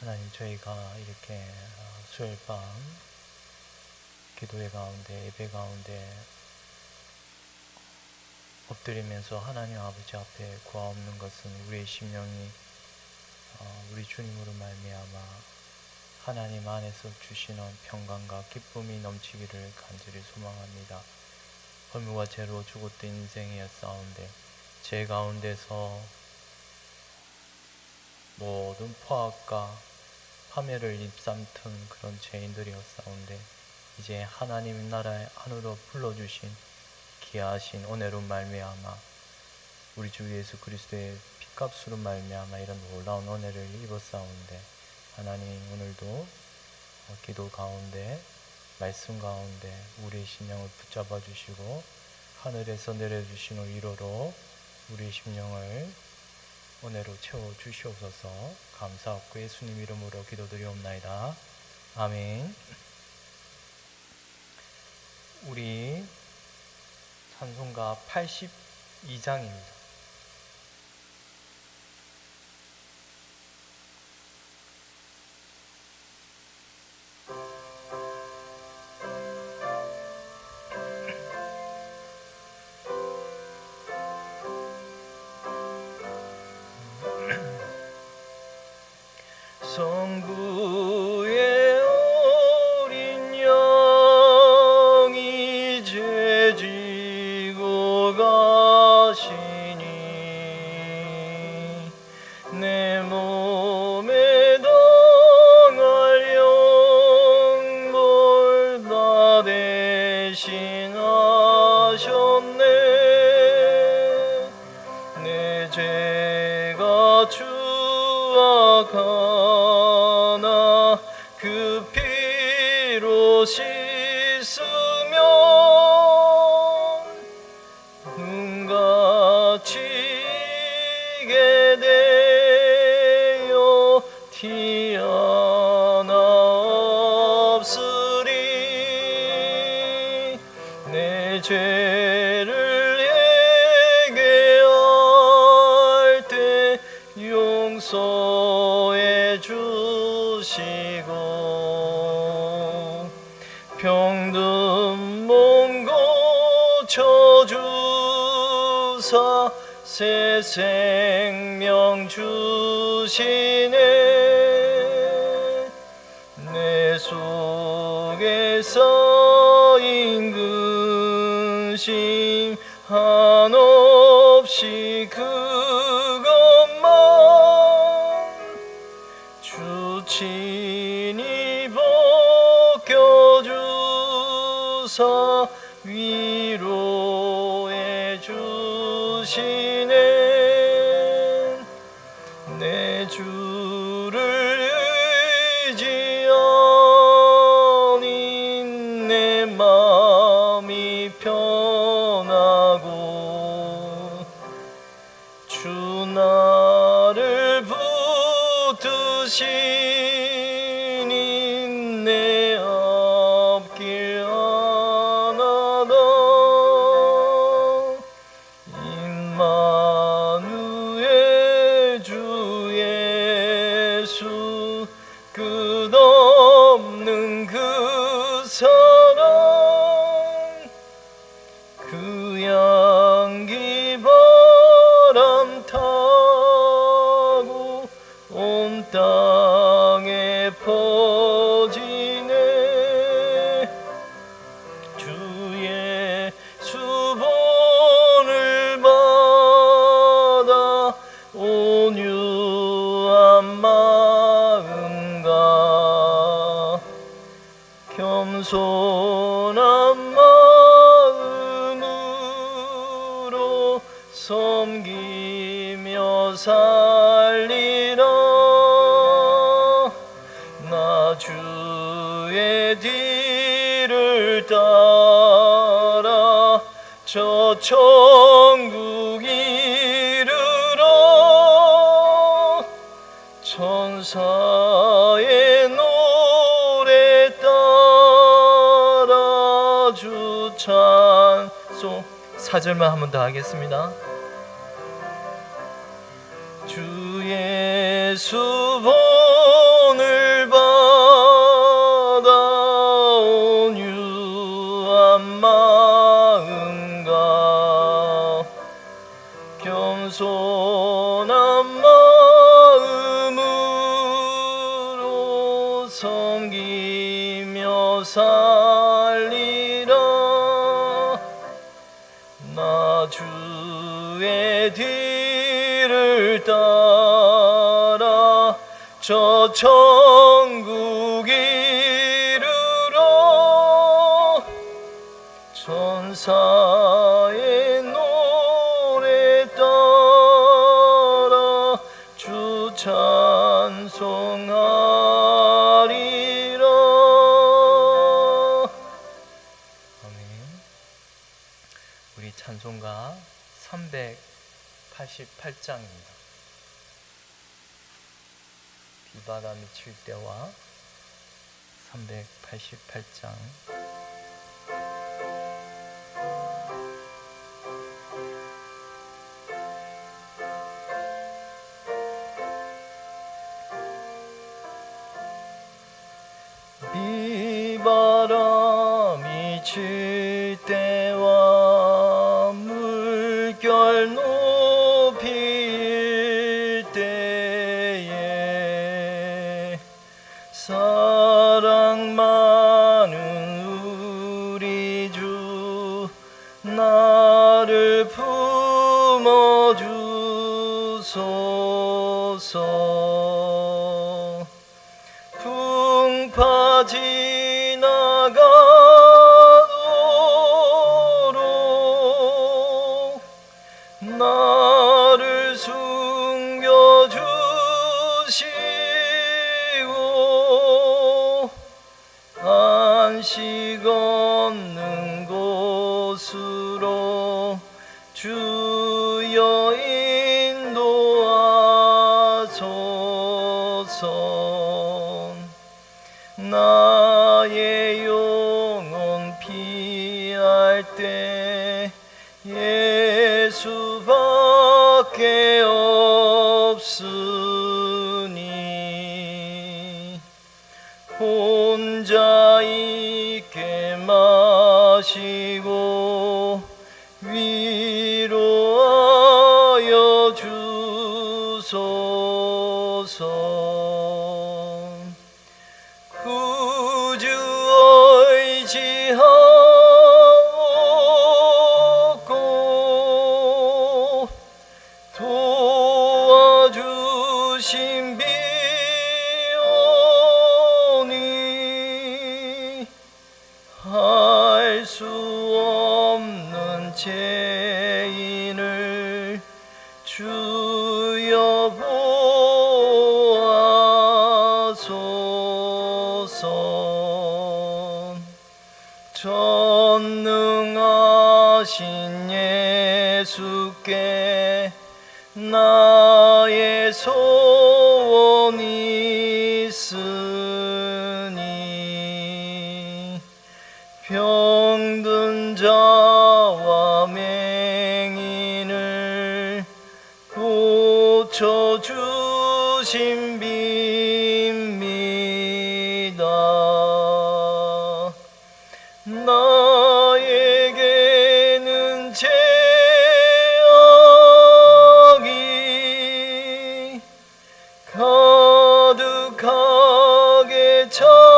하나님, 저희가 이렇게 수요일 밤 기도회 가운데, 예배 가운데 엎드리면서 하나님 아버지 앞에 구하옵는 것은 우리의 심령이 우리 주님으로 말미암아 하나님 안에서 주시는 평강과 기쁨이 넘치기를 간절히 소망합니다. 허물과 죄로 죽었던 인생이었사온데 죄 가운데서 모든 포악과 파멸을 입삼튼 그런 죄인들이었사온데 이제 하나님 나라의 안으로 불러주신 귀하신 은혜로 말미암아 우리 주 예수 그리스도의 피값으로 말미암아 이런 놀라운 은혜를 입었사온데 하나님, 오늘도 기도 가운데 말씀 가운데 우리의 심령을 붙잡아 주시고 하늘에서 내려주시는 위로로 우리의 심령을 은혜로 채워 주시옵소서. 감사하고 예수님 이름으로 기도드리옵나이다. 아멘. 우리 찬송가 82장입니다. 성부의 어린 양이 죄 지고 가시니 내 몸에 당할 영벌 다 대신하셨네. 내 죄가 추악하나 그 피로 씻으면 눈같이 이게 되어 티 하나 없으리. 내 죄를 회개할 때 용서해 주시고 병든 몸 고쳐주사 새 생명 주시네. 내 속에 쌓인 근심 한없이 그것만 주 친히 벗겨주사 위로해 주시네. 내 주를 의지하니 내 마음이 편하고 주 나를 붙드시니 내 앞길 하나다. 임마누엘 주 예수 끝없는 그 사랑 그 향기 바람 타고 온 땅에 퍼지네. 주의 수본을 받아 온유한 마음과 겸손한 마음으로 섬기며 살리라. 나 주의 뒤를 따라 저 천국 이르러 천사의 노래 따라 주 찬송. 4절만 한 번 더 하겠습니다. 주 예수 본 겸손한 마음으로 섬기며 살리라. 나 주의 뒤를 따라 저 천국 이르러 천사의 노래 따라 주 찬송하리라. 아멘. 우리 찬송가 388장입니다. 비바람이 칠 때와 388장. 비바람이 칠 때와 물결 높일 때에 사랑 많은 우리 주 나를 품어주소서. 풍파 지나가도록 나를 숨겨주시고 안식 없는 곳으로 주여 인도하소서. 나의 영혼 피할 때 예수밖에 없으니 혼자 있게 마시고 위로하여 주소서. 구주 의지하옵고 도와주신 비오니 할 수 없는 죄인을 주여 보아소서. 전능하신 예수께 나의 소원이 있으니 병든 자와 맹인을 고쳐주신 비입니다. 나에게는 죄악이 가득하게 찼으니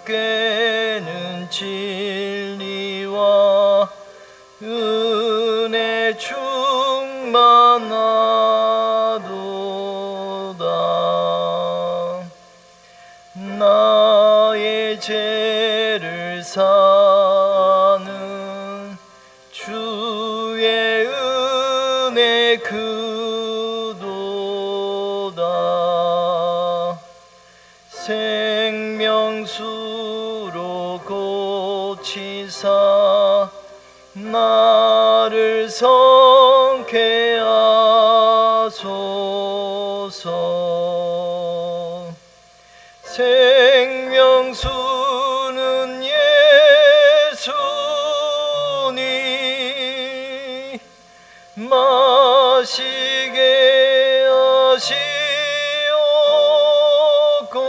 예수께는 진리와 은혜 충만하도다. 나의 죄를 사는 주의 은혜 그도다. 생명수로 고치사 나를 성케 하소서. 생명수는 예수니 마시게 하시옵고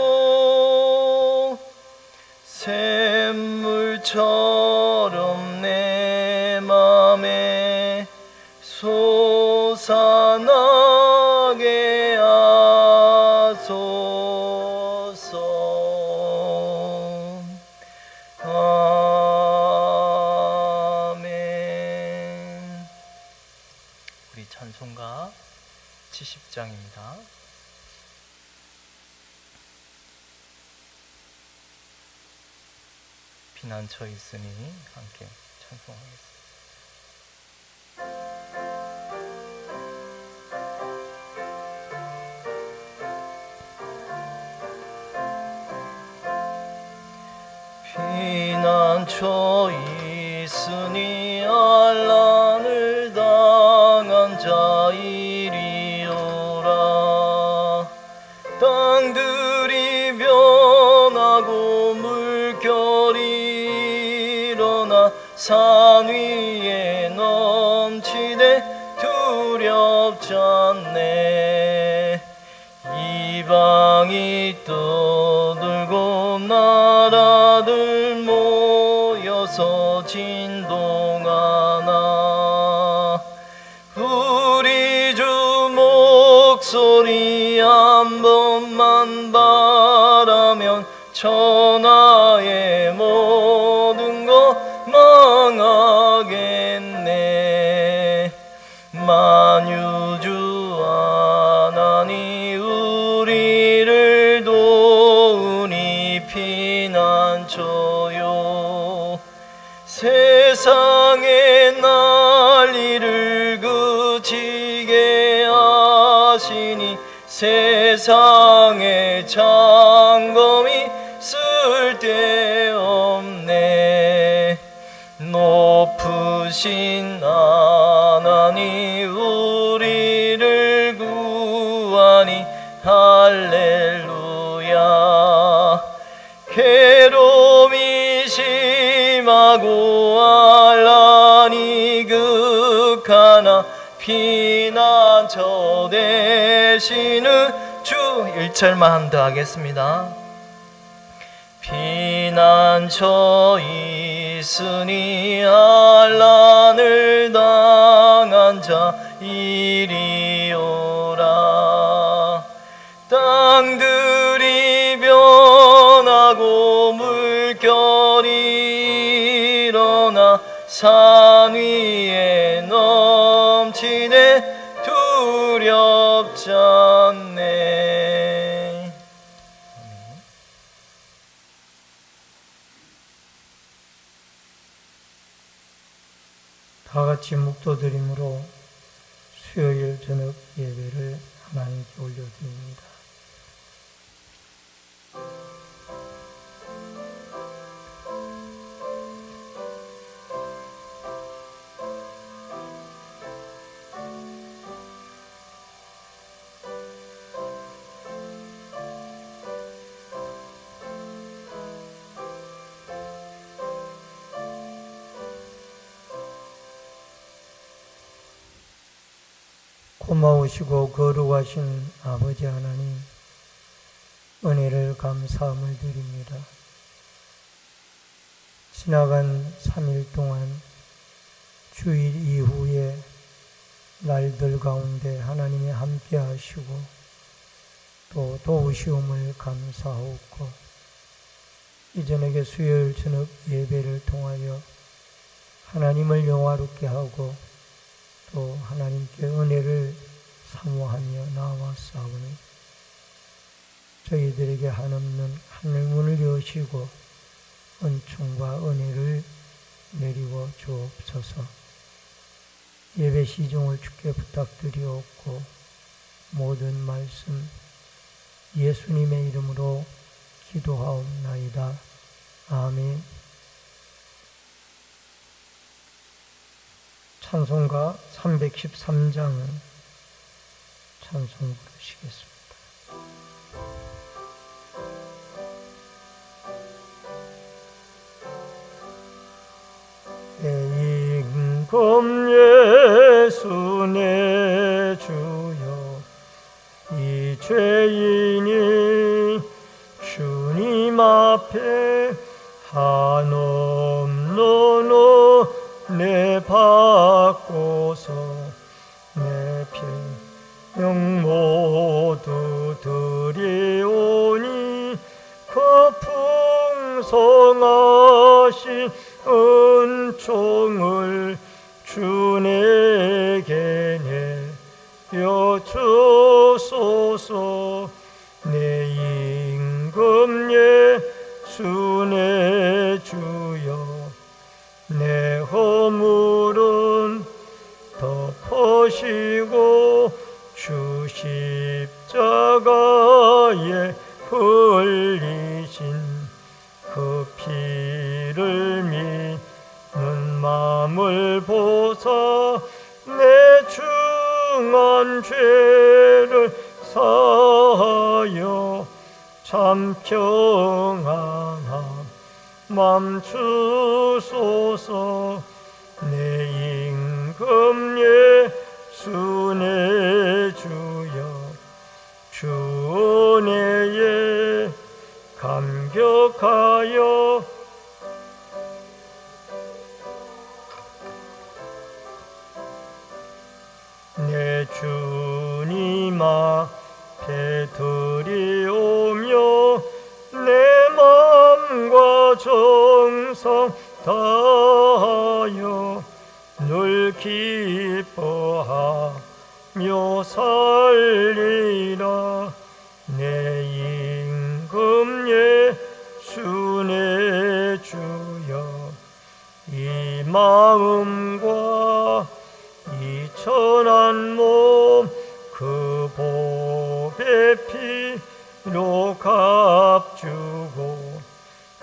샘물처럼 솟아나게 하소서. 아멘. 우리 찬송가 70장입니다. 피난처 있으니 함께 찬송하겠습니다. 피난처 있으니 환난을 당한 자이리오라. 땅들이 변하고 물결이 일어나 산 위에 넘치되 두렵지 않네. 이방이 떠들고 나라들 모여서 진동하나. 우리 주 목소리 한 번만 바라면 천하의 모든 것 망하겠네. 만유주 하나님 우리를 도우니 피난처요. 세상의 난리를 그치게 하시니 세상의 장검이 쓸데없네. 높으신 하나님 우리를 구하니 할렐루야. 괴로움이 심하고 환난이 극하나 피난처 되시는 주. 1절만 한 더 하겠습니다. 피난처 있으니 환난을 당한 자 이리오라. 땅들이 변하고 물결이 일어나 산 위에 넘치네 두렵지 않네. 다 같이 묵도드림으로 수요일 저녁 예배를 하나님께 올려드립니다. 고마우시고 거룩하신 아버지 하나님, 은혜를 감사함을 드립니다. 지나간 3일 동안 주일 이후에 날들 가운데 하나님이 함께 하시고 또 도우시움을 감사하옵고, 이 저녁에 수요일 저녁 예배를 통하여 하나님을 영화롭게 하고 또 하나님께 은혜를 사모하며 나아왔사오니 저희들에게 한없는 하늘문을 여시고 은총과 은혜를 내리고 주옵소서. 예배 시종을 주께 부탁드리옵고 모든 말씀 예수님의 이름으로 기도하옵나이다. 아멘. 찬송가 313장 찬송 부르시겠습니다. 임금 예수 내 주여, 이 죄인이 주님 앞에 한없는 은혜 받고서 풍성하신 은총을 주에게 내려주소서. 내 임금 예수 내 주여, 내 허물은 덮으시고 주 십자가에 흘리신 그 피를 믿는 마음을 보사 내 중한 죄를 사하여 참 평안함 맘주소서. 내 임금 예수 내 주여, 주 은혜에 감격하여 내 주님 앞에 드리오며 내 마음과 정성 다하여 늘 기뻐하며 살리라. 내 임금 예수 내 주여, 이 마음과 이 천한 몸 그 보배 피로 값주고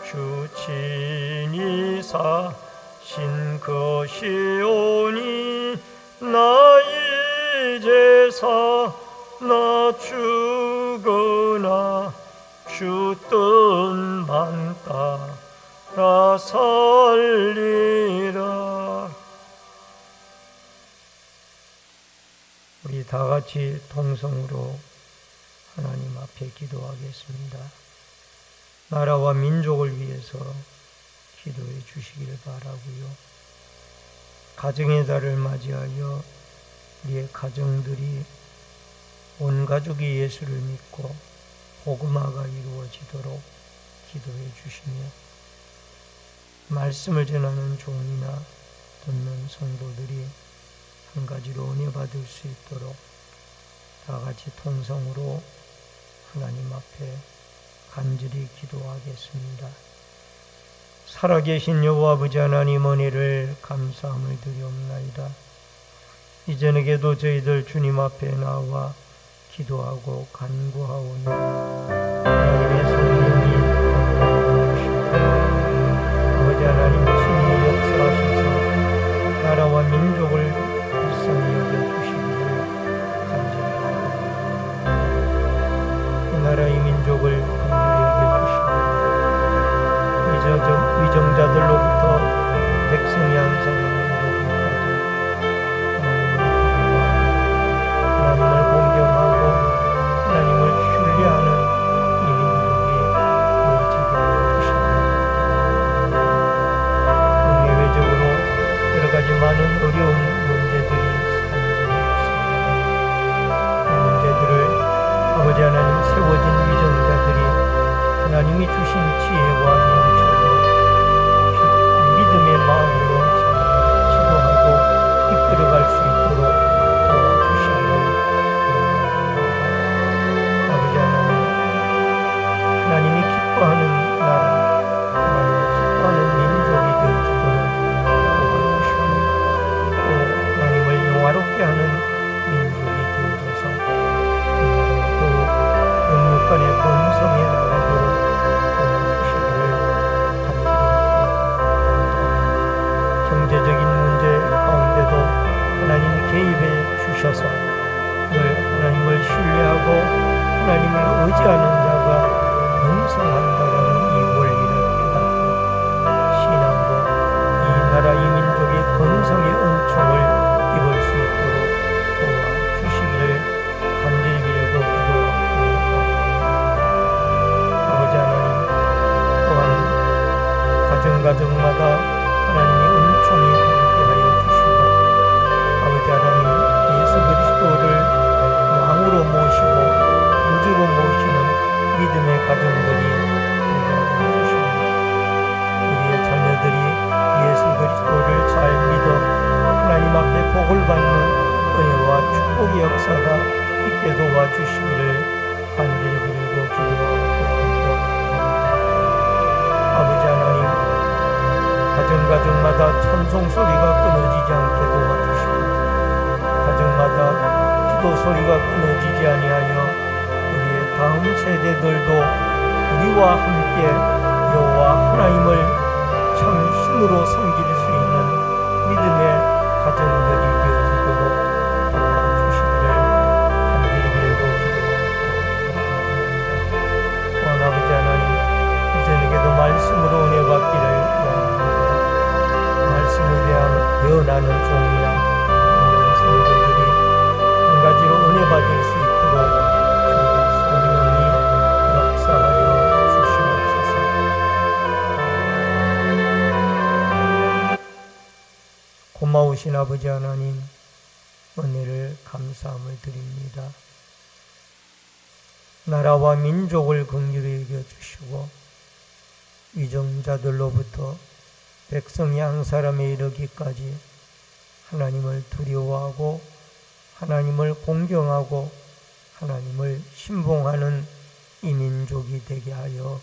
주 친히 사신 것이오니 나 이제 사나 죽으나 주 뜻만 따라 살리라. 우리 다 같이 통성으로 하나님 앞에 기도하겠습니다. 나라와 민족을 위해서 기도해 주시길 바라고요. 가정의 달을 맞이하여 우리의 가정들이 온 가족이 예수를 믿고 복음화가 이루어지도록 기도해 주시며, 말씀을 전하는 종이나 듣는 성도들이 한 가지로 은혜 받을 수 있도록 다 같이 통성으로 하나님 앞에 간절히 기도하겠습니다. 살아계신 여호와 아버지 하나님, 은혜를 감사함을 드리옵나이다. 이전에도 저희들 주님 앞에 나와 기도하고 간구하오니 하나님의 성령이 아버지 하나님 친히 역사하셔서 나라와 민족을 불쌍히 여겨주시기를 간절히 바랍니다. 이 나라의 민족을 긍휼히 여겨주시고 위정자들로부터 백성이 한 사람을 모두까지 하나님을 공경하고 하나님을 신뢰하는 이 민족이 되어지게 해주시옵소서. 국내외적으로 여러 가지 많은 어려운 문제들이 산적해 있습니다. 이 문제들을 아버지 하나님 세워진 위정자들이 하나님이 주신 지혜와 명철로 믿음의 마음으로 지도하고 이끌어갈 수 있도록 도와주시기를 원합니다. 아버지 하나님, 하나님이 기뻐하는 나라, 하나님이 기뻐하는 민족이 되어주도록 도와주시고, 또 하나님을 영화롭게 하는 민족이 되어줘서 또 영육간의 번성에 나가도록 도와주시기를 경제적인 문제 가운데도 하나님이 개입해 주셔서 늘 하나님을 신뢰하고 하나님을 의지하는 자가 번성한다라는 이 원리를 깨닫고 신앙으로 이 나라 이 민족의 번성의 은총을 입을 수 있도록 도와주시기를 간절히 빌고 기도합니다. 아버지 하나님, 또한 가정마다 하나님의 은총이 함께하여 주시고 아버지 하나님, 예수 그리스도를 왕으로 모시고 구주로 모시는 믿음의 가정들이 되게 찬송 소리가 끊어지지 않게 도와주시고 가정마다 기도 소리가 끊어지지 아니하여 우리의 다음 세대들도 우리와 함께 여호와 하나님을 참 힘으로 섬길 수 있는 믿음의 가정들이 되어지도록 도와주시기를 간절히 빌고 기도하옵나이다. 또한 아버지 하나님, 이전에도 말씀으로 은혜 받기를 원합니다. 말씀에 대한 배어나는 종이나 모든 성도들이 한 가지로 은혜 받을 수 있도록 성령이 역사하여 주시옵소서. 고마우신 아버지 하나님, 은혜를 감사함을 드립니다. 나라와 민족을 긍휼히 여겨주시고 위정자들로부터 백성이 한 사람에 이르기까지 하나님을 두려워하고 하나님을 공경하고 하나님을 신봉하는 이 민족이 되게 하여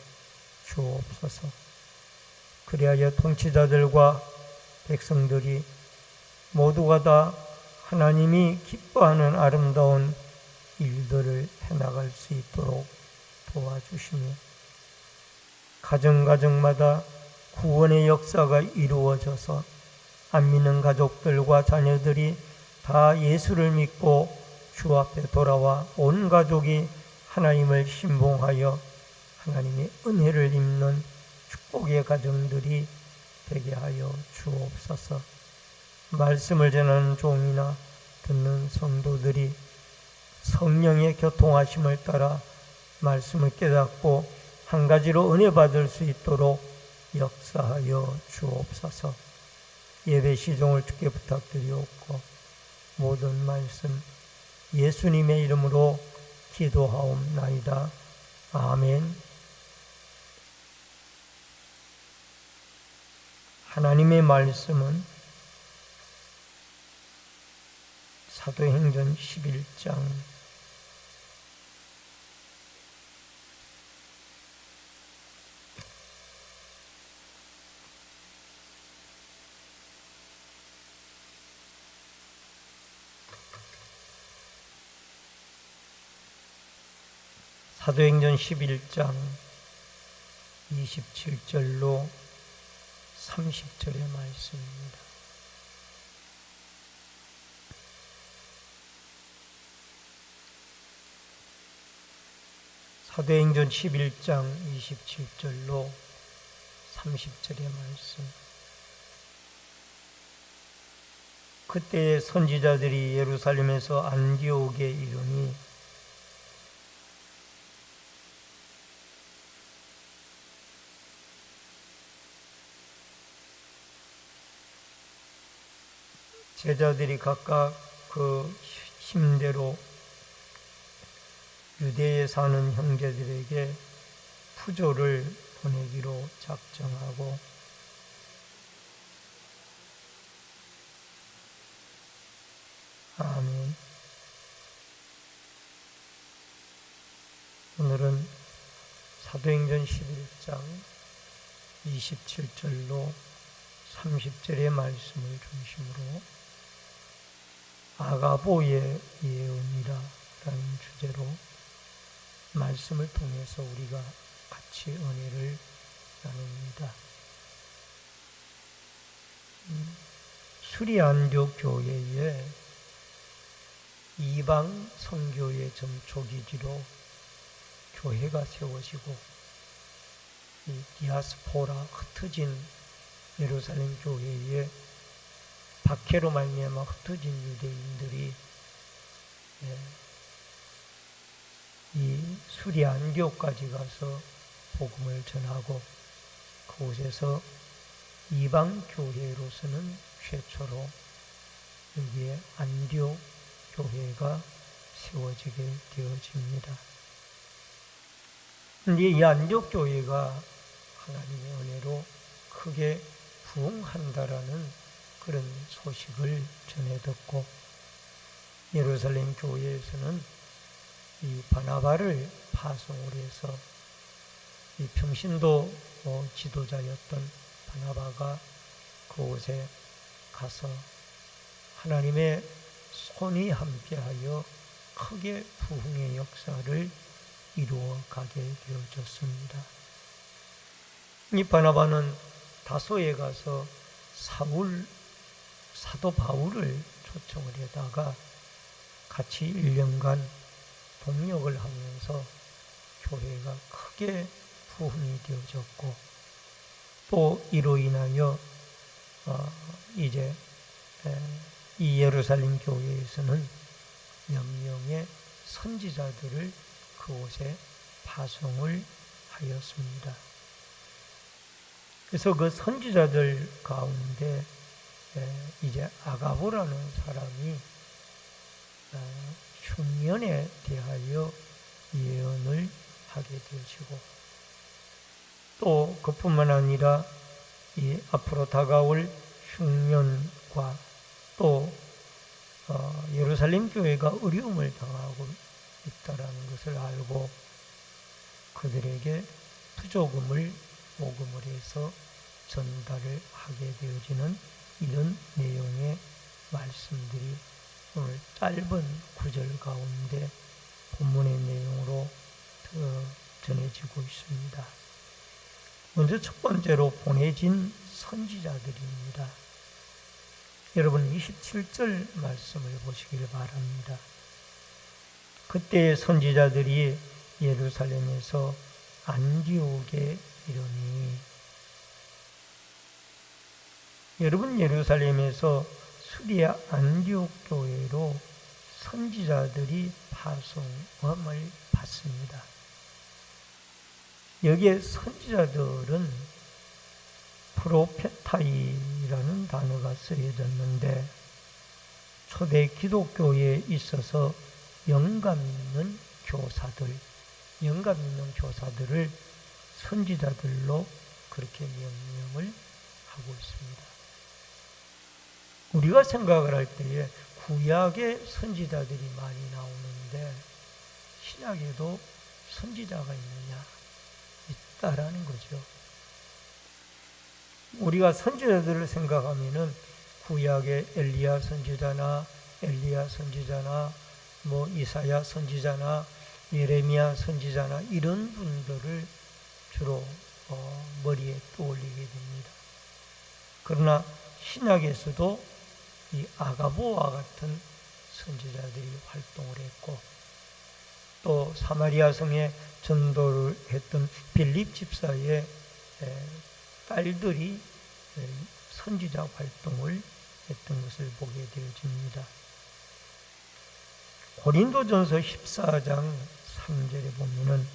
주옵소서. 그리하여 통치자들과 백성들이 모두가 다 하나님이 기뻐하는 아름다운 일들을 해나갈 수 있도록 도와주시며 가정가정마다 구원의 역사가 이루어져서 안 믿는 가족들과 자녀들이 다 예수를 믿고 주 앞에 돌아와 온 가족이 하나님을 신봉하여 하나님의 은혜를 입는 축복의 가정들이 되게 하여 주옵소서. 말씀을 전하는 종이나 듣는 성도들이 성령의 교통하심을 따라 말씀을 깨닫고 한 가지로 은혜 받을 수 있도록 역사하여 주옵소서. 예배 시종을 주께 부탁드리옵고 모든 말씀 예수님의 이름으로 기도하옵나이다. 아멘. 하나님의 말씀은 사도행전 11장 11장 27절로 30절의 말씀입니다. 사도행전 11장 27절로 30절의 말씀. 그때 선지자들이 예루살렘에서 안디옥에 이르니 제자들이 각각 그 힘대로 유대에 사는 형제들에게 푸조를 보내기로 작정하고 아멘. 오늘은 사도행전 11장 27절로 30절의 말씀을 중심으로 아가보의 예언이라 라는 주제로 말씀을 통해서 우리가 같이 은혜를 나눕니다. 수리안교 교회에 이방 선교의 점초기지로 교회가 세워지고 이 디아스포라 흩어진 예루살렘 교회에 박해로 말미암아 흩어진 유대인들이 이 수리안교까지 가서 복음을 전하고 그곳에서 이방 교회로서는 최초로 여기에 안디옥 교회가 세워지게 되어집니다. 그런데 이 안디옥 교회가 하나님의 은혜로 크게 부흥한다라는 그런 소식을 전해 듣고 예루살렘 교회에서는 이 바나바를 파송을 해서 이 평신도 지도자였던 바나바가 그곳에 가서 하나님의 손이 함께하여 크게 부흥의 역사를 이루어 가게 되어졌습니다. 이 바나바는 다소에 가서 사도 바울을 초청을 해다가 같이 1년간 동역을 하면서 교회가 크게 부흥이 되어졌고, 또 이로 인하여 이제 이 예루살렘 교회에서는 몇 명의 선지자들을 그곳에 파송을 하였습니다. 그래서 그 선지자들 가운데 이제 아가보라는 사람이 흉년에 대하여 예언을 하게 되어지고, 또 그뿐만 아니라 이 앞으로 다가올 흉년과 또 예루살렘 교회가 어려움을 당하고 있다라는 것을 알고 그들에게 부조금을 모금을 해서 전달을 하게 되어지는 이런 내용의 말씀들이 오늘 짧은 구절 가운데 본문의 내용으로 전해지고 있습니다. 먼저 첫 번째로 보내진 선지자들입니다. 여러분 27절 말씀을 보시길 바랍니다. 그때 선지자들이 예루살렘에서 안디옥에 이르니, 여러분 예루살렘에서 수리아 안디옥 교회로 선지자들이 파송함을 받습니다. 여기에 선지자들은 프로페타이라는 단어가 쓰여졌는데, 초대 기독교에 있어서 영감 있는 교사들을 선지자들로 그렇게 명명을 하고 있습니다. 우리가 생각을 할 때에 구약에 선지자들이 많이 나오는데 신약에도 선지자가 있느냐? 있다라는 거죠. 우리가 선지자들을 생각하면은 구약의 엘리야 선지자나 엘리야 선지자나 이사야 선지자나 예레미야 선지자나 이런 분들을 주로 머리에 떠올리게 됩니다. 그러나 신약에서도 이 아가보와 같은 선지자들이 활동을 했고, 또 사마리아 성에 전도를 했던 빌립 집사의 딸들이 선지자 활동을 했던 것을 보게 되어집니다. 고린도전서 14장 3절에 보면은,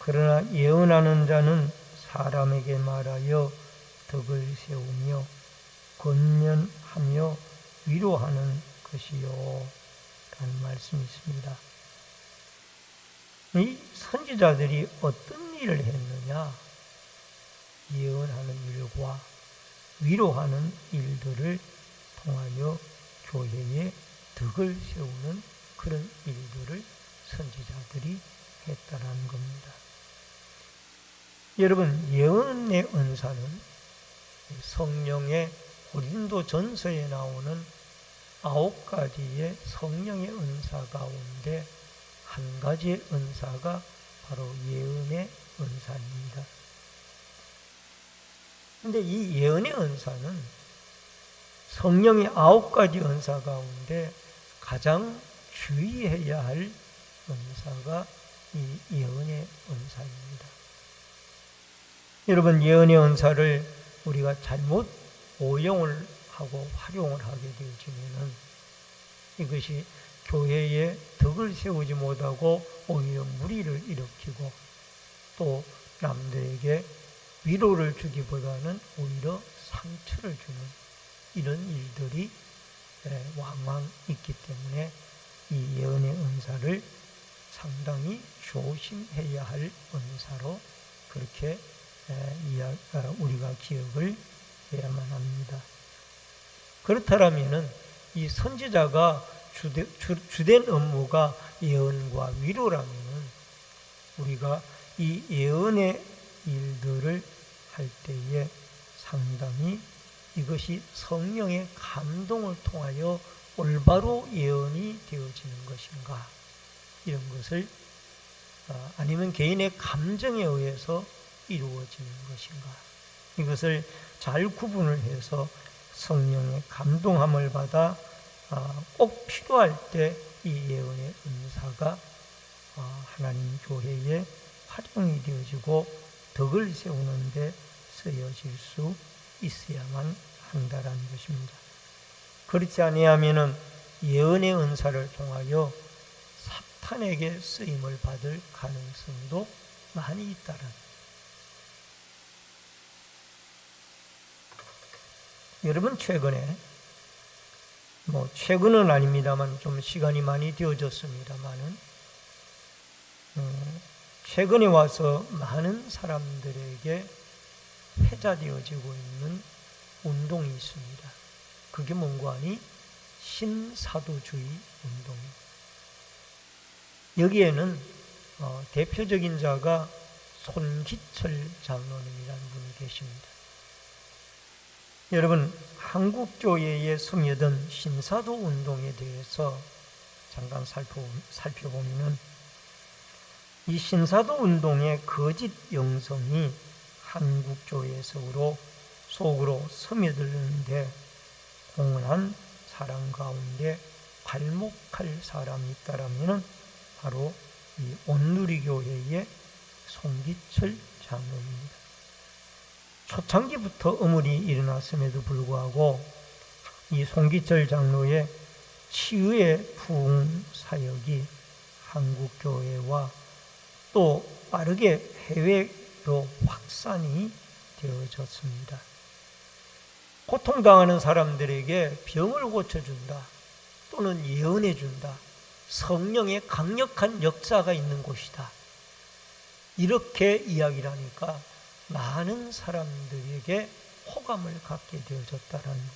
그러나 예언하는 자는 사람에게 말하여 덕을 세우며 권면하며 위로하는 것이요 라는 말씀이 있습니다. 이 선지자들이 어떤 일을 했느냐? 예언하는 일과 위로하는 일들을 통하여 교회에 덕을 세우는 그런 일들을 선지자들이 했다라는 겁니다. 여러분, 예언의 은사는 성령의 고린도전서에 나오는 9가지의 성령의 은사 가운데 한 가지의 은사가 바로 예언의 은사입니다. 그런데 이 예언의 은사는 성령의 9가지 은사 가운데 가장 주의해야 할 은사가 이 예언의 은사입니다. 여러분, 예언의 은사를 우리가 잘못 오용을 하고 활용을 하게 되어지면은 이것이 교회에 덕을 세우지 못하고 오히려 무리를 일으키고, 또 남들에게 위로를 주기보다는 오히려 상처를 주는 이런 일들이 왕왕 있기 때문에 이 예언의 은사를 상당히 조심해야 할 은사로 그렇게 우리가 기억을 해야만 합니다. 그렇다면은 이 선지자가 주된 업무가 예언과 위로라면은 우리가 이 예언의 일들을 할 때에 상당히 이것이 성령의 감동을 통하여 올바로 예언이 되어지는 것인가, 이런 것을, 아니면 개인의 감정에 의해서 이루어지는 것인가, 이것을 잘 구분을 해서 성령의 감동함을 받아 꼭 필요할 때 이 예언의 은사가 하나님 교회에 활용이 되어지고 덕을 세우는 데 쓰여질 수 있어야만 한다라는 것입니다. 그렇지 아니하면은 예언의 은사를 통하여 사탄에게 쓰임을 받을 가능성도 많이 있다는. 여러분, 최근은 아닙니다만 좀 시간이 많이 되어졌습니다만은, 최근에 와서 많은 사람들에게 회자되어지고 있는 운동이 있습니다. 그게 뭔가 하니 신사도주의 운동입니다. 여기에는 대표적인 자가 손기철 장로님이라는 분이 계십니다. 여러분, 한국교회에 스며든 신사도 운동에 대해서 잠깐 살펴보면 이 신사도 운동의 거짓 영성이 한국교회 속으로 스며들는데 공헌한 사람 가운데 괄목할 사람이 있다라면 바로 이 온누리교회의 송기철 장로입니다. 초창기부터 어물이 일어났음에도 불구하고 이 송기철 장로의 치유의 부흥 사역이 한국교회와 또 빠르게 해외로 확산이 되어졌습니다. 고통당하는 사람들에게 병을 고쳐준다, 또는 예언해준다, 성령의 강력한 역사가 있는 곳이다, 이렇게 이야기를 하니까 많은 사람들에게 호감을 갖게 되어졌다는 것.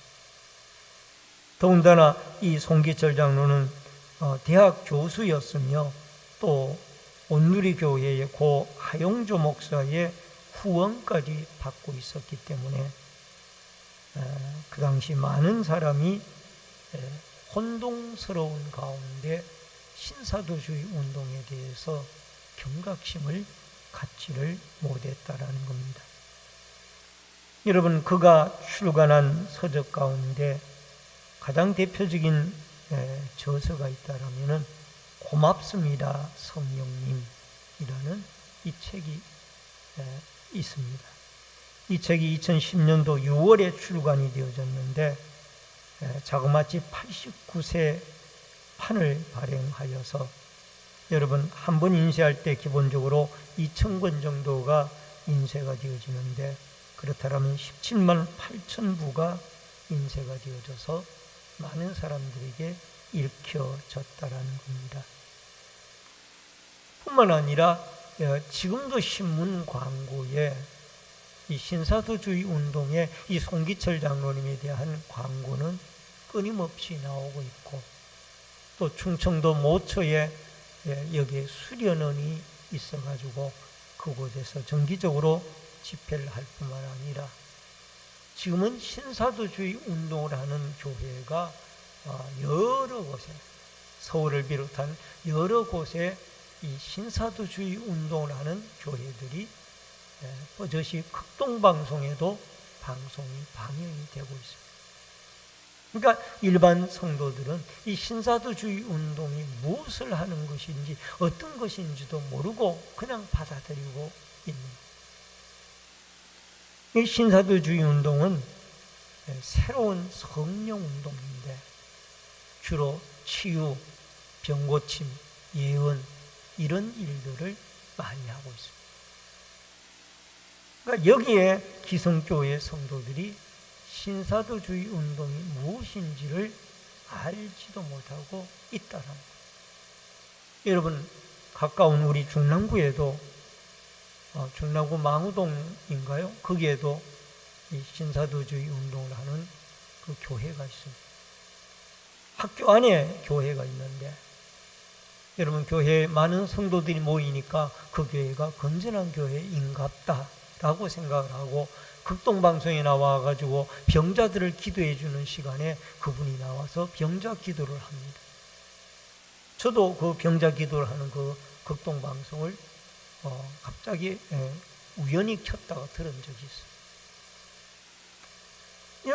더군다나 이 송기철 장로는 대학 교수였으며 또 온누리교회의 고 하용조 목사의 후원까지 받고 있었기 때문에 그 당시 많은 사람이 혼동스러운 가운데 신사도주의 운동에 대해서 경각심을 갖지를 못했다라는 겁니다. 여러분, 그가 출간한 서적 가운데 가장 대표적인 저서가 있다라면은 고맙습니다 성령님이라는 이 책이 있습니다. 이 책이 2010년도 6월에 출간이 되어졌는데 자그마치 89세 판을 발행하여서 여러분, 한 번 인쇄할 때 기본적으로 2,000권 정도가 인쇄가 되어지는데 그렇다면 17만 8천 부가 인쇄가 되어져서 많은 사람들에게 읽혀졌다라는 겁니다. 뿐만 아니라 지금도 신문 광고에 이 신사도주의 운동의 이 송기철 장로님에 대한 광고는 끊임없이 나오고 있고, 또 충청도 모처에 여기에 수련원이 있어가지고 그곳에서 정기적으로 집회를 할 뿐만 아니라 지금은 신사도주의 운동을 하는 교회가 여러 곳에, 서울을 비롯한 여러 곳에 이 신사도주의 운동을 하는 교회들이 버젓이 극동방송에도 방송이 방영이 되고 있습니다. 그러니까 일반 성도들은 이 신사도주의 운동이 무엇을 하는 것인지 어떤 것인지도 모르고 그냥 받아들이고 있는 거예요. 이 신사도주의 운동은 새로운 성령 운동인데 주로 치유, 병고침, 예언 이런 일들을 많이 하고 있습니다. 그러니까 여기에 기성교회 성도들이 신사도주의 운동이 무엇인지를 알지도 못하고 있다는 거예요. 여러분, 가까운 우리 중랑구에도 중랑구 망우동인가요? 거기에도 이 신사도주의 운동을 하는 그 교회가 있습니다. 학교 안에 교회가 있는데 여러분, 교회에 많은 성도들이 모이니까 그 교회가 건전한 교회인갑다 라고 생각을 하고, 극동방송에 나와가지고 병자들을 기도해 주는 시간에 그분이 나와서 병자 기도를 합니다. 저도 그 병자 기도를 하는 그 극동방송을 갑자기 우연히 켰다가 들은 적이 있어요.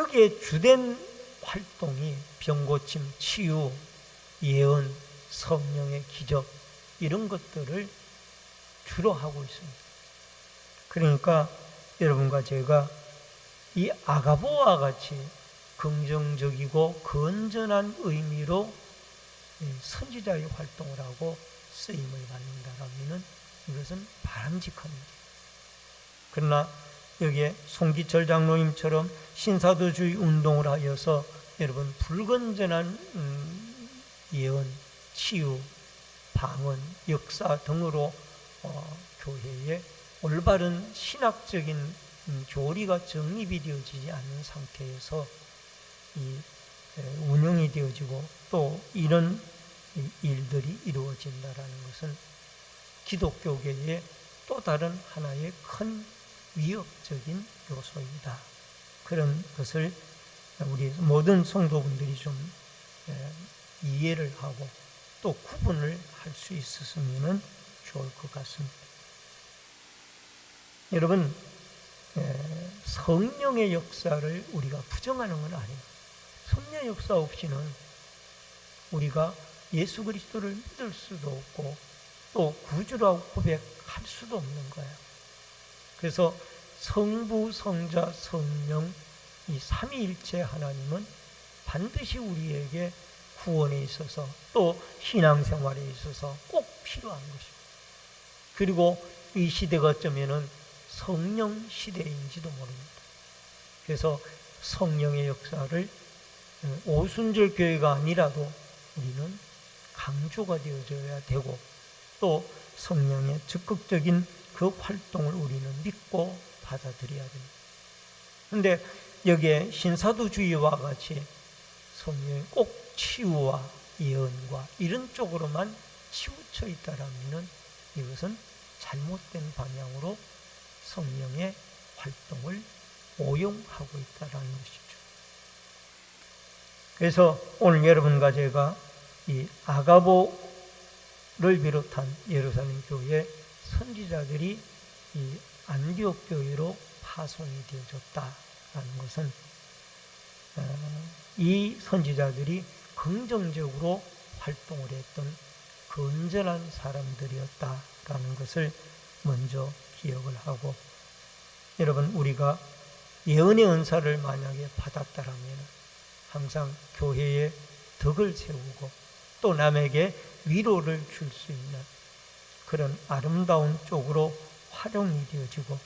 여기에 주된 활동이 병고침, 치유, 예언, 성령의 기적, 이런 것들을 주로 하고 있습니다. 그러니까 여러분과 제가 이 아가보와 같이 긍정적이고 건전한 의미로 선지자의 활동을 하고 쓰임을 받는다라면 이것은 바람직합니다. 그러나 여기에 송기철 장로님처럼 신사도주의 운동을 하여서 여러분 불건전한 예언, 치유, 방언, 역사 등으로 교회에 올바른 신학적인 교리가 정립이 되어지지 않은 상태에서 이 운영이 되어지고 또 이런 일들이 이루어진다라는 것은 기독교계의 또 다른 하나의 큰 위협적인 요소이다. 그런 것을 우리 모든 성도분들이 좀 이해를 하고 또 구분을 할 수 있었으면 좋을 것 같습니다. 여러분, 성령의 역사를 우리가 부정하는 건 아니에요. 성령의 역사 없이는 우리가 예수 그리스도를 믿을 수도 없고 또 구주라고 고백할 수도 없는 거예요. 그래서 성부, 성자, 성령 이 삼위일체 하나님은 반드시 우리에게 구원에 있어서 또 신앙생활에 있어서 꼭 필요한 것입니다. 그리고 이 시대가 어쩌면은 성령 시대인지도 모릅니다. 그래서 성령의 역사를 오순절 교회가 아니라도 우리는 강조가 되어져야 되고 또 성령의 적극적인 그 활동을 우리는 믿고 받아들여야 됩니다. 그런데 여기에 신사도주의와 같이 성령이 꼭 치유와 예언과 이런 쪽으로만 치우쳐 있다라면 이것은 잘못된 방향으로 성령의 활동을 오용하고 있다라는 것이죠. 그래서 오늘 여러분과 제가 이 아가보를 비롯한 예루살렘 교회 선지자들이 이 안디옥 교회로 파송이 되어졌다라는 것은 이 선지자들이 긍정적으로 활동을 했던 건전한 사람들이었다라는 것을 먼저 기억을 하고, 여러분 우리가 예언의 은사를 만약에 받았다라면 항상 교회에 덕을 세우고 또 남에게 위로를 줄 수 있는 그런 아름다운 쪽으로 활용이 되어지고,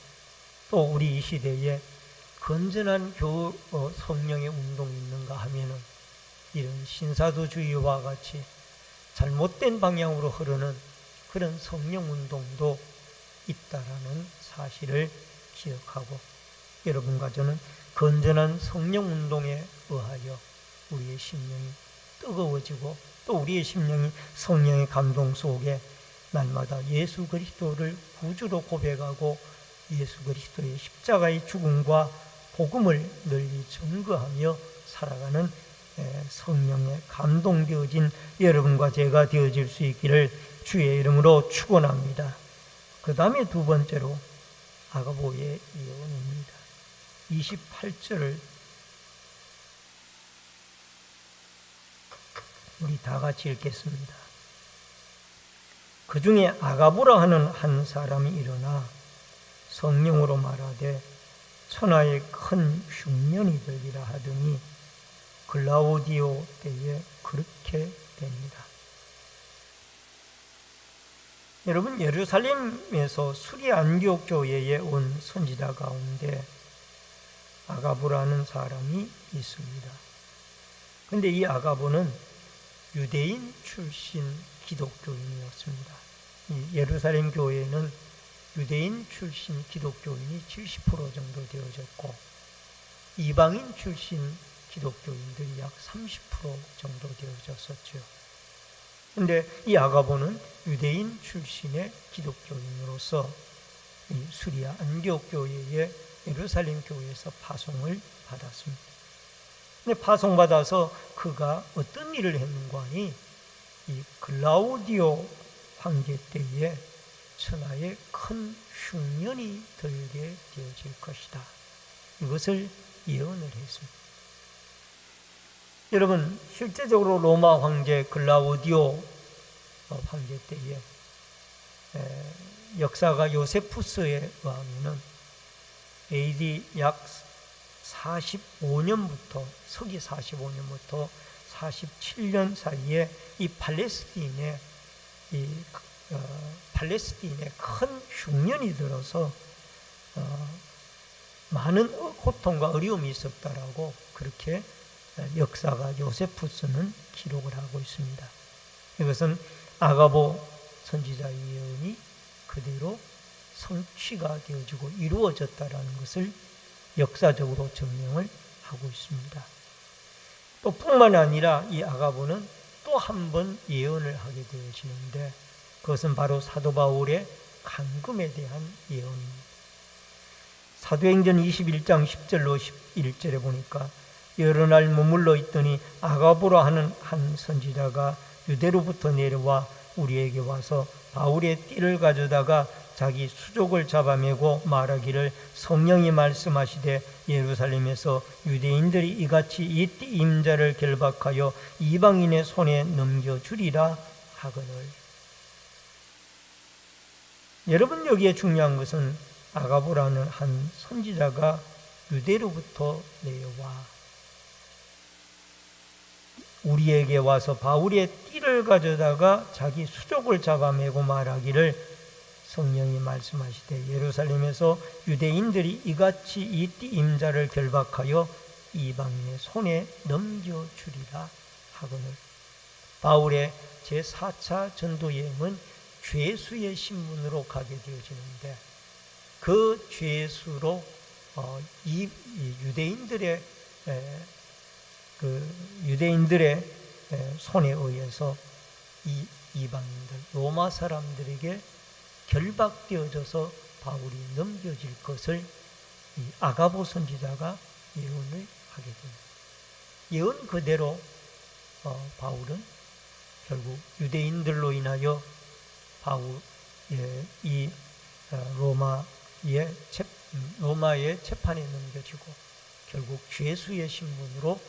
또 우리 이 시대에 건전한 성령의 운동이 있는가 하면은 이런 신사도주의와 같이 잘못된 방향으로 흐르는 그런 성령 운동도 있다라는 사실을 기억하고, 여러분과 저는 건전한 성령 운동에 의하여 우리의 심령이 뜨거워지고 또 우리의 심령이 성령의 감동 속에 날마다 예수 그리스도를 구주로 고백하고 예수 그리스도의 십자가의 죽음과 복음을 널리 증거하며 살아가는 성령에 감동되어진 여러분과 제가 되어질 수 있기를 주의 이름으로 축원합니다. 그 다음에 두 번째로 아가보의 예언입니다. 28절을 우리 다 같이 읽겠습니다. 그 중에 아가보라 하는 한 사람이 일어나 성령으로 말하되 천하에 큰 흉년이 들리라 하더니 글라우디오 때에 그렇게 됩니다. 여러분, 예루살렘에서 수리 안디옥 교회에 온 선지자 가운데 아가보라는 사람이 있습니다. 그런데 이 아가보는 유대인 출신 기독교인이었습니다. 이 예루살렘 교회에는 유대인 출신 기독교인이 70% 정도 되어졌고 이방인 출신 기독교인들이 약 30% 정도 되어졌었죠. 그런데 이 아가보는 유대인 출신의 기독교인으로서 이 수리아 안디옥 교회의 예루살렘 교회에서 파송을 받았습니다. 근데 파송받아서 그가 어떤 일을 했는가 하니 이 글라우디오 황제 때에 천하에 큰 흉년이 들게 되어질 것이다. 이것을 예언을 했습니다. 여러분, 실제적으로 로마 황제 글라우디오 황제 때에 역사가 요세푸스에 의하면은 AD 약 45년부터 서기 45년부터 47년 사이에 이 팔레스틴에 큰 흉년이 들어서 많은 고통과 어려움이 있었다라고 그렇게 역사가 요세푸스는 기록을 하고 있습니다. 이것은 아가보 선지자의 예언이 그대로 성취가 되어지고 이루어졌다라는 것을 역사적으로 증명을 하고 있습니다. 또 뿐만 아니라 이 아가보는 또 한 번 예언을 하게 되어지는데 그것은 바로 사도 바울의 간금에 대한 예언입니다. 사도행전 21장 10절로 11절에 보니까 여러 날 머물러 있더니 아가보라 하는 한 선지자가 유대로부터 내려와 우리에게 와서 바울의 띠를 가져다가 자기 수족을 잡아매고 말하기를 성령이 말씀하시되 예루살렘에서 유대인들이 이같이 이 띠 임자를 결박하여 이방인의 손에 넘겨주리라 하거늘. 여러분, 여기에 중요한 것은 아가보라는 한 선지자가 유대로부터 내려와 우리에게 와서 바울의 띠를 가져다가 자기 수족을 잡아매고 말하기를 성령이 말씀하시되 예루살렘에서 유대인들이 이같이 이 띠 임자를 결박하여 이방인의 손에 넘겨주리라 하거늘. 바울의 제4차 전도여행은 죄수의 신분으로 가게 되어지는데 그 죄수로 이 유대인들의 손에 의해서 이 이방인들 로마 사람들에게 결박되어져서 바울이 넘겨질 것을 이 아가보 선지자가 예언을 하게 됩니다. 예언 그대로 바울은 결국 유대인들로 인하여 이 로마의 재판에 넘겨지고 결국 죄수의 신분으로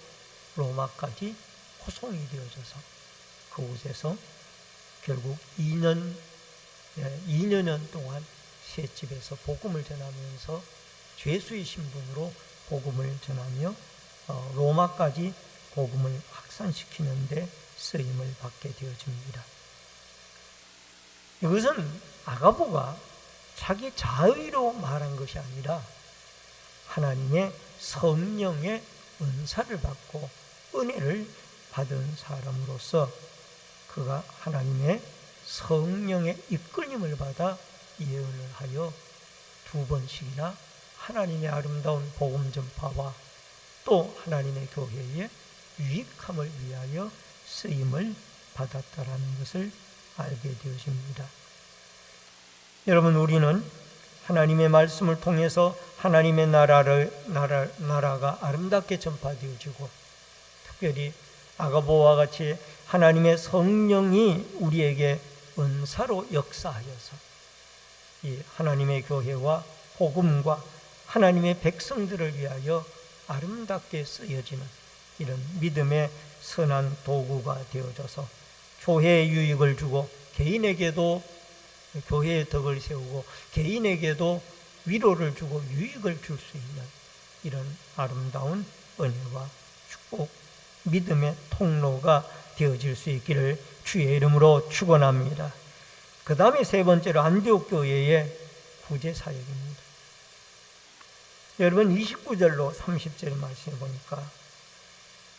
로마까지 호송이 되어져서 그곳에서 결국 2년 동안 셋집에서 복음을 전하면서 죄수의 신분으로 복음을 전하며 로마까지 복음을 확산시키는 데 쓰임을 받게 되어집니다. 이것은 아가보가 자기 자의로 말한 것이 아니라 하나님의 성령의 은사를 받고 은혜를 받은 사람으로서 그가 하나님의 성령의 이끌림을 받아 예언을 하여 2번씩이나 하나님의 아름다운 복음 전파와 또 하나님의 교회의 유익함을 위하여 쓰임을 받았다라는 것을 알게 되어집니다. 여러분, 우리는 하나님의 말씀을 통해서 하나님의 나라가 아름답게 전파되어지고 특별히 아가보와 같이 하나님의 성령이 우리에게 은사로 역사하여서 이 하나님의 교회와 복음과 하나님의 백성들을 위하여 아름답게 쓰여지는 이런 믿음의 선한 도구가 되어져서 교회에 유익을 주고 개인에게도 교회의 덕을 세우고 개인에게도 위로를 주고 유익을 줄 수 있는 이런 아름다운 은혜와 축복, 믿음의 통로가 되어질 수 있기를 주의 이름으로 축원합니다. 그 다음에 세 번째로 안디옥 교회의 구제 사역입니다. 여러분 29절로 30절 말씀해 보니까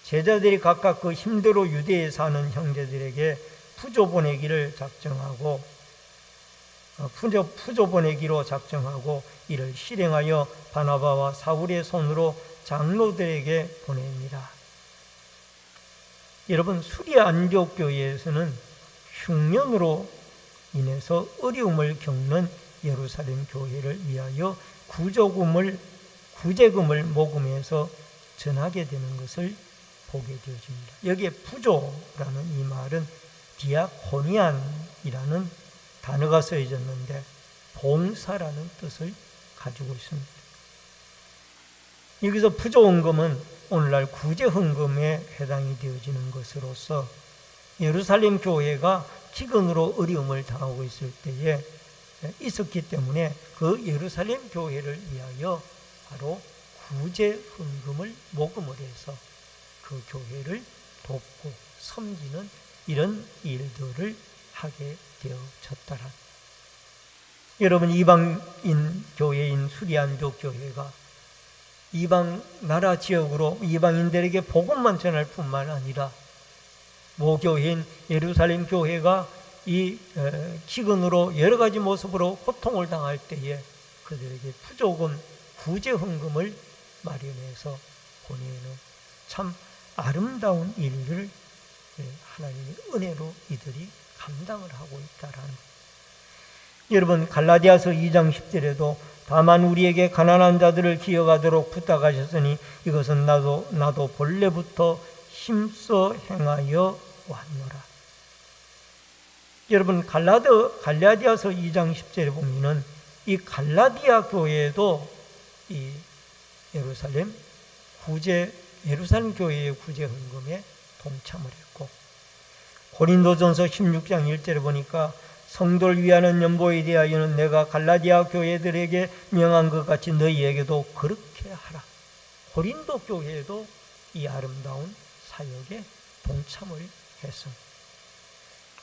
제자들이 각각 그 힘대로 유대에 사는 형제들에게 푸조 보내기로 작정하고 이를 실행하여 바나바와 사울의 손으로 장로들에게 보냅니다. 여러분, 수리아 안디옥 교회에서는 흉년으로 인해서 어려움을 겪는 예루살렘 교회를 위하여 구제금을 모금해서 전하게 되는 것을 보게 되어집니다. 여기에 부조라는 이 말은 디아코니안이라는 단어가 쓰여졌는데 봉사라는 뜻을 가지고 있습니다. 여기서 부조헌금은 오늘날 구제헌금에 해당이 되어지는 것으로서 예루살렘 교회가 기근으로 어려움을 당하고 있을 때에 있었기 때문에 그 예루살렘 교회를 위하여 바로 구제헌금을 모금을 해서 그 교회를 돕고 섬기는 이런 일들을 하게 되어졌더라. 여러분, 이방인 교회인 수리안교 교회가 이방 나라 지역으로 이방인들에게 복음만 전할 뿐만 아니라 모교회인 예루살렘 교회가 이 기근으로 여러 가지 모습으로 고통을 당할 때에 그들에게 부조금, 구제헌금을 마련해서 보내는 참 아름다운 일을 하나님의 은혜로 이들이 감당을 하고 있다라는. 여러분, 갈라디아서 2장 10절에도 다만 우리에게 가난한 자들을 기억하도록 부탁하셨으니 이것은 나도 본래부터 힘써 행하여 왔노라. 여러분, 갈라디아서 2장 10절에 보면은 이 갈라디아 교회도 이 예루살렘 교회의 구제헌금에 동참을 했고, 고린도전서 16장 1절에 보니까 성도를 위하는 연보에 대하여는 내가 갈라디아 교회들에게 명한 것 같이 너희에게도 그렇게 하라. 고린도 교회도 이 아름다운 사역에 동참을 했습니다.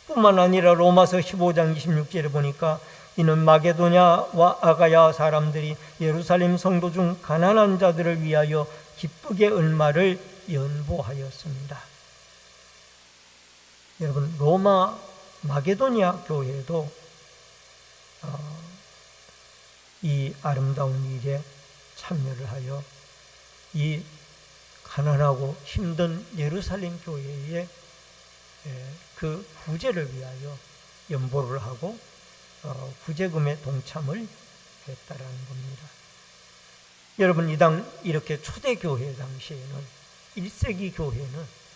뿐만 아니라 로마서 15장 26절에 보니까 이는 마게도냐와 아가야 사람들이 예루살렘 성도 중 가난한 자들을 위하여 기쁘게 얼마를 연보하였습니다. 여러분, 로마 마게도냐 교회도 이 아름다운 일에 참여를 하여 이 가난하고 힘든 예루살렘 교회의 그 구제를 위하여 연보를 하고 구제금에 동참을 했다라는 겁니다. 여러분, 이렇게 초대교회 당시에는 1세기 교회는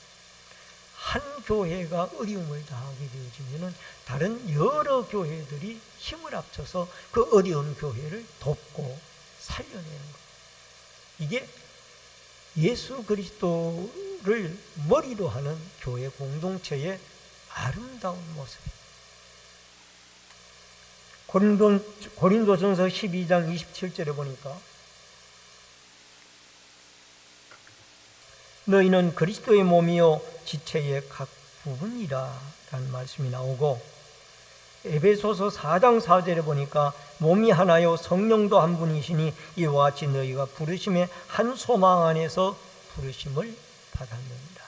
한 교회가 어려움을 당하게 되어지면 다른 여러 교회들이 힘을 합쳐서 그 어려운 교회를 돕고 살려내는 것. 이게 예수 그리스도를 머리로 하는 교회 공동체의 아름다운 모습입니다. 고린도전서 12장 27절에 보니까 너희는 그리스도의 몸이요 지체의 각 부분이라 라는 말씀이 나오고, 에베소서 4장 4절에 보니까 몸이 하나요 성령도 한 분이시니 이와 같이 너희가 부르심의 한 소망 안에서 부르심을 받았느니라.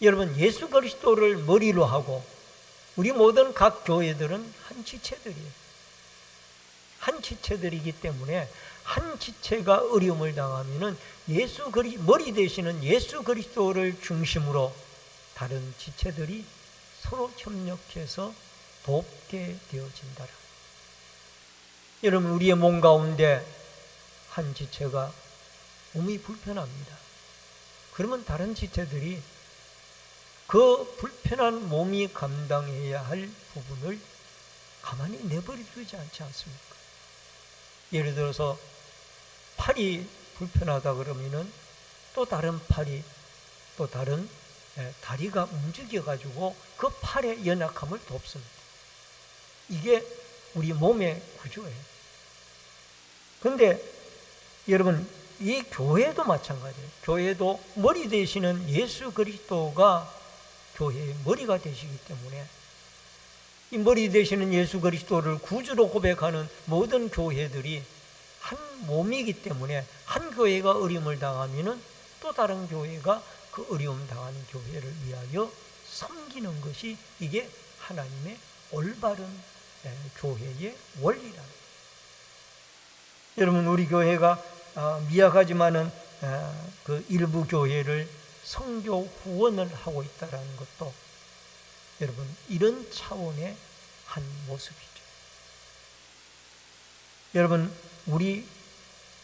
여러분, 예수 그리스도를 머리로 하고 우리 모든 각 교회들은 한 지체들이에요. 한 지체들이기 때문에 한 지체가 어려움을 당하면은 머리 되시는 예수 그리스도를 중심으로 다른 지체들이 서로 협력해서 돕게 되어진다. 여러분, 우리의 몸 가운데 한 지체가 몸이 불편합니다. 그러면 다른 지체들이 그 불편한 몸이 감당해야 할 부분을 가만히 내버려두지 않지 않습니까? 예를 들어서 팔이 불편하다 그러면은 또 다른 팔이, 또 다른 다리가 움직여가지고 그 팔의 연약함을 돕습니다. 이게 우리 몸의 구조예요. 그런데 여러분, 이 교회도 마찬가지예요. 교회도 머리 되시는 예수 그리스도가 교회의 머리가 되시기 때문에 이 머리 되시는 예수 그리스도를 구주로 고백하는 모든 교회들이 한 몸이기 때문에 한 교회가 어려움을 당하면은 또 다른 교회가 그 어려움 당하는 교회를 위하여 섬기는 것이 이게 하나님의 올바른 교회의 원리랍니다. 여러분, 우리 교회가 미약하지만은 그 일부 교회를 성교 후원을 하고 있다라는 것도 여러분, 이런 차원의 한 모습이죠. 여러분, 우리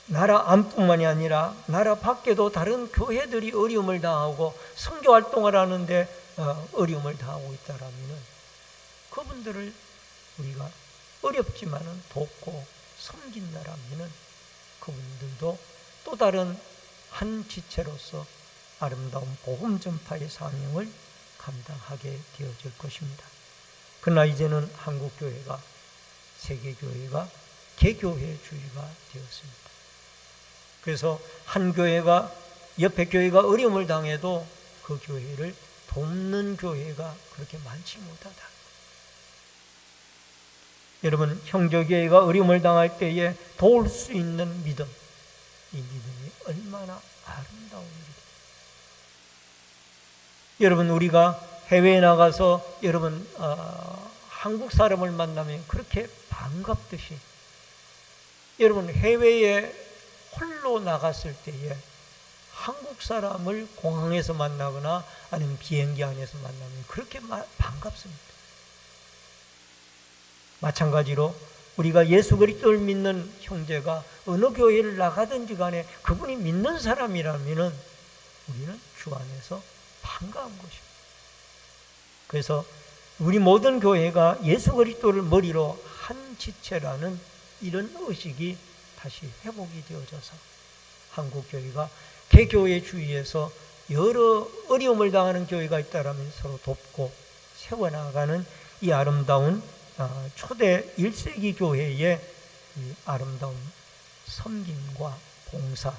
나라 안뿐만이 아니라 나라 밖에도 다른 교회들이 어려움을 당하고 선교 활동을 하는데 어려움을 당하고 있다라면 그분들을 우리가 어렵지만은 돕고 섬긴다라면 그분들도 또 다른 한 지체로서 아름다운 복음 전파의 사명을 감당하게 되어질 것입니다. 그러나 이제는 한국 교회가, 세계 교회가 개교회주의가 되었습니다. 그래서 한 교회가 옆에 교회가 어려움을 당해도 그 교회를 돕는 교회가 그렇게 많지 못하다. 여러분, 형제교회가 어려움을 당할 때에 도울 수 있는 믿음, 이 믿음이 얼마나 아름다운 일이에요. 여러분, 우리가 해외에 나가서 여러분 한국 사람을 만나면 그렇게 반갑듯이 여러분 해외에 홀로 나갔을 때에 한국 사람을 공항에서 만나거나 아니면 비행기 안에서 만나면 그렇게 반갑습니다. 마찬가지로 우리가 예수 그리스도를 믿는 형제가 어느 교회를 나가든지 간에 그분이 믿는 사람이라면 우리는 주 안에서 반가운 것입니다. 그래서 우리 모든 교회가 예수 그리스도를 머리로 한 지체라는 이런 의식이 다시 회복이 되어져서 한국 교회가 개교회 주위에서 여러 어려움을 당하는 교회가 있다면 서로 돕고 세워나가는 이 아름다운 초대 1세기 교회의 이 아름다운 섬김과 봉사,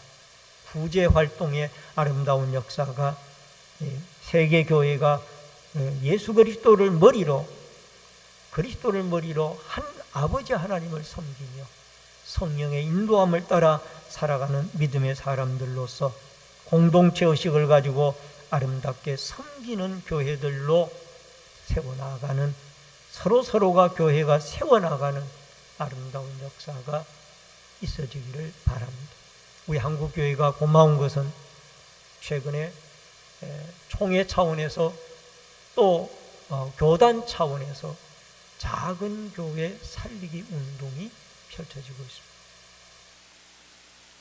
구제 활동의 아름다운 역사가 세계 교회가 예수 그리스도를 머리로 한 아버지 하나님을 섬기며 성령의 인도함을 따라 살아가는 믿음의 사람들로서 공동체 의식을 가지고 아름답게 섬기는 교회들로 세워나가는, 서로가 교회가 세워나가는 아름다운 역사가 있어지기를 바랍니다. 우리 한국교회가 고마운 것은 최근에 총회 차원에서 또 교단 차원에서 작은 교회 살리기 운동이 펼쳐지고 있습니다.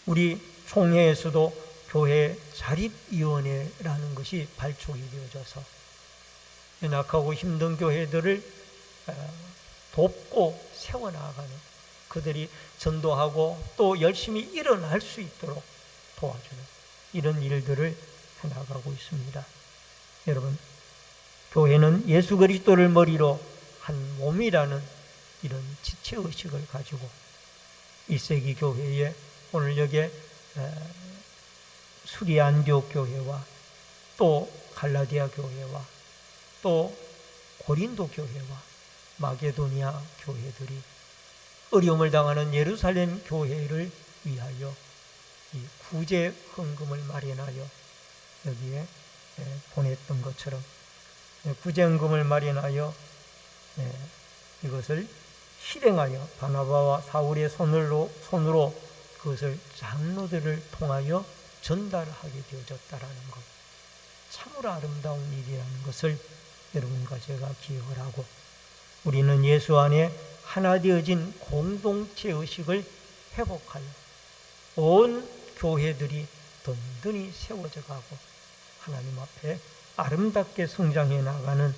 우리 총회에서도 교회 자립위원회라는 것이 발족이 되어져서 연약하고 힘든 교회들을 돕고 세워나가는, 그들이 전도하고 또 열심히 일어날 수 있도록 도와주는 이런 일들을 해나가고 있습니다. 여러분, 교회는 예수 그리스도를 머리로 한 몸이라는 이런 지체의식을 가지고 1세기 교회에 오늘 여기에 수리 안디옥 교회와 또 갈라디아 교회와 또 고린도 교회와 마게도니아 교회들이 어려움을 당하는 예루살렘 교회를 위하여 이 구제 헌금을 마련하여 여기에 보냈던 것처럼 구제 헌금을 마련하여 이것을 실행하여 바나바와 사울의 손으로 그것을 장로들을 통하여 전달하게 되어졌다라는 것, 참으로 아름다운 일이라는 것을 여러분과 제가 기억을 하고, 우리는 예수 안에 하나 되어진 공동체 의식을 회복하여 온 교회들이 든든히 세워져 가고 하나님 앞에 아름답게 성장해 나가는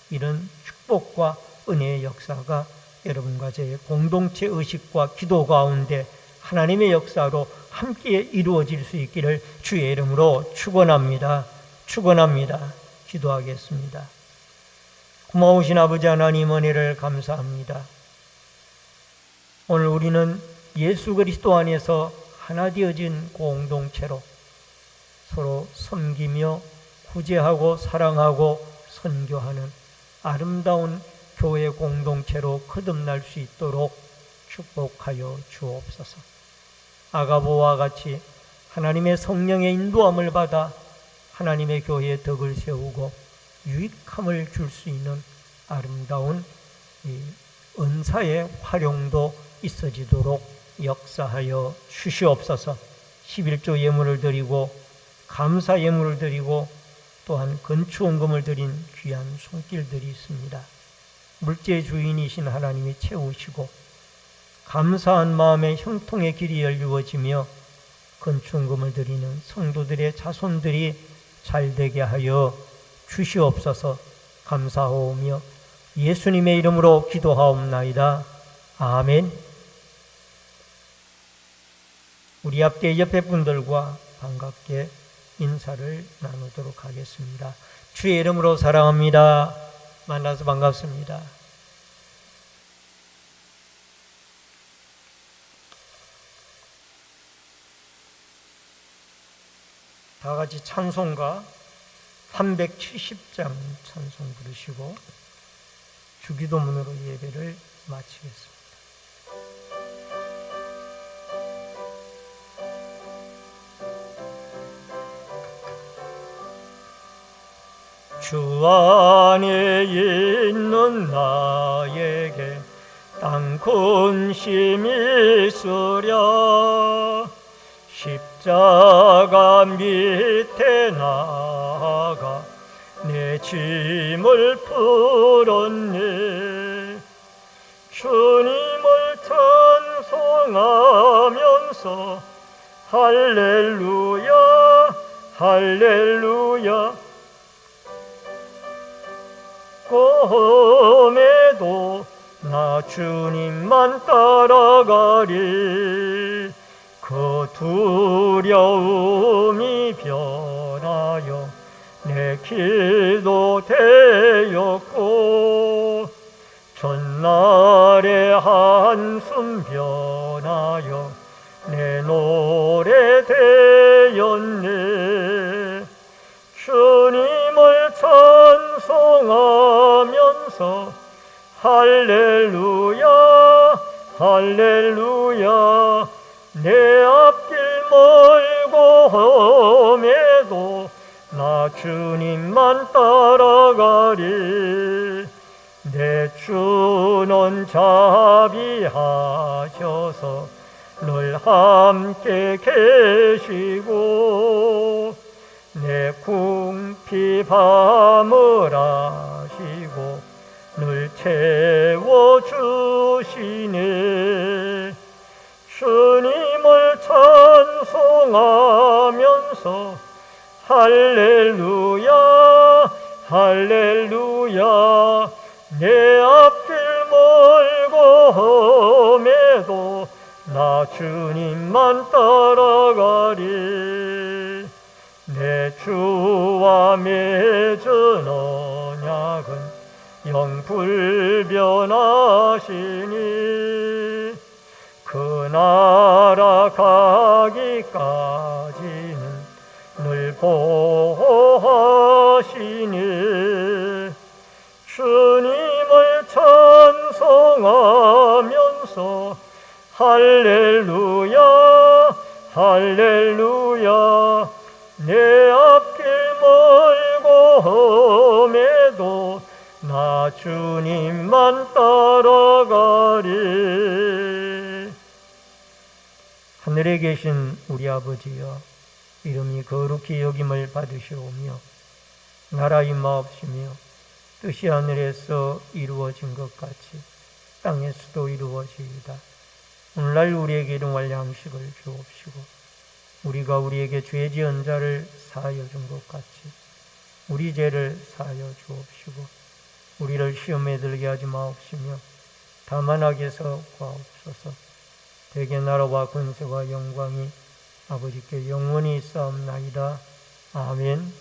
이런 축복과 은혜의 역사가 여러분과 저의 공동체 의식과 기도 가운데 하나님의 역사로 함께 이루어질 수 있기를 주의 이름으로 축원합니다. 기도하겠습니다. 고마우신 아버지 하나님, 은혜를 감사합니다. 오늘 우리는 예수 그리스도 안에서 하나 되어진 공동체로 서로 섬기며 구제하고 사랑하고 선교하는 아름다운 교회 공동체로 거듭날 수 있도록 축복하여 주옵소서. 아가보와 같이 하나님의 성령의 인도함을 받아 하나님의 교회의 덕을 세우고 유익함을 줄 수 있는 아름다운 이 은사의 활용도 있어지도록 역사하여 주시옵소서. 11조 예물을 드리고 감사 예물을 드리고 또한 건축원금을 드린 귀한 손길들이 있습니다. 물질 주인이신 하나님이 채우시고 감사한 마음에 형통의 길이 열리워지며 건축금을 드리는 성도들의 자손들이 잘되게 하여 주시옵소서. 감사하오며 예수님의 이름으로 기도하옵나이다. 아멘. 우리 함께 옆에 분들과 반갑게 인사를 나누도록 하겠습니다. 주의 이름으로 사랑합니다. 만나서 반갑습니다. 다 같이 찬송가 370장 찬송 부르시고 주기도문으로 예배를 마치겠습니다. 주 안에 있는 나에게 땅 근심이 있으랴. 십자가 밑에 나아가 내 짐을 풀었네. 주님을 찬송하면서 할렐루야 할렐루야. 꿈에도 나 주님만 따라가리. 그 두려움이 변하여 내 길도 되었고 전날의 한숨 변하여 내 노래 되었네. 주님을 찬송하면서 할렐루야 할렐루야. 내 앞길 멀고 험해도 나 주님만 따라가리. 내 주는 자비하셔서 늘 함께 계시고 내 궁핍 밤을 아시고 늘 채워주시네. 주님을 찬송하면서 할렐루야 할렐루야. 내 앞길 멀고 험해도 나 주님만 따라가리. 내 주와 맺은 언약은 영 불변하시니 그 나라 가기까지는 늘 보호하시니. 주님을 찬송하면서 할렐루야 할렐루야. 내 앞길 멀고 험해도 나 주님만 따라가리. 하늘에 계신 우리 아버지여, 이름이 거룩히 여김을 받으시오며 나라 임하옵시며 뜻이 하늘에서 이루어진 것 같이 땅에서도 이루어지이다. 오늘날 우리에게 일용할 양식을 주옵시고 우리가 우리에게 죄 지은 자를 사하여 준 것 같이 우리 죄를 사하여 주옵시고 우리를 시험에 들게 하지 마옵시며 다만 악에서 구하옵소서. 대개 나라와 권세와 영광이 아버지께 영원히 있사옵나이다. 아멘.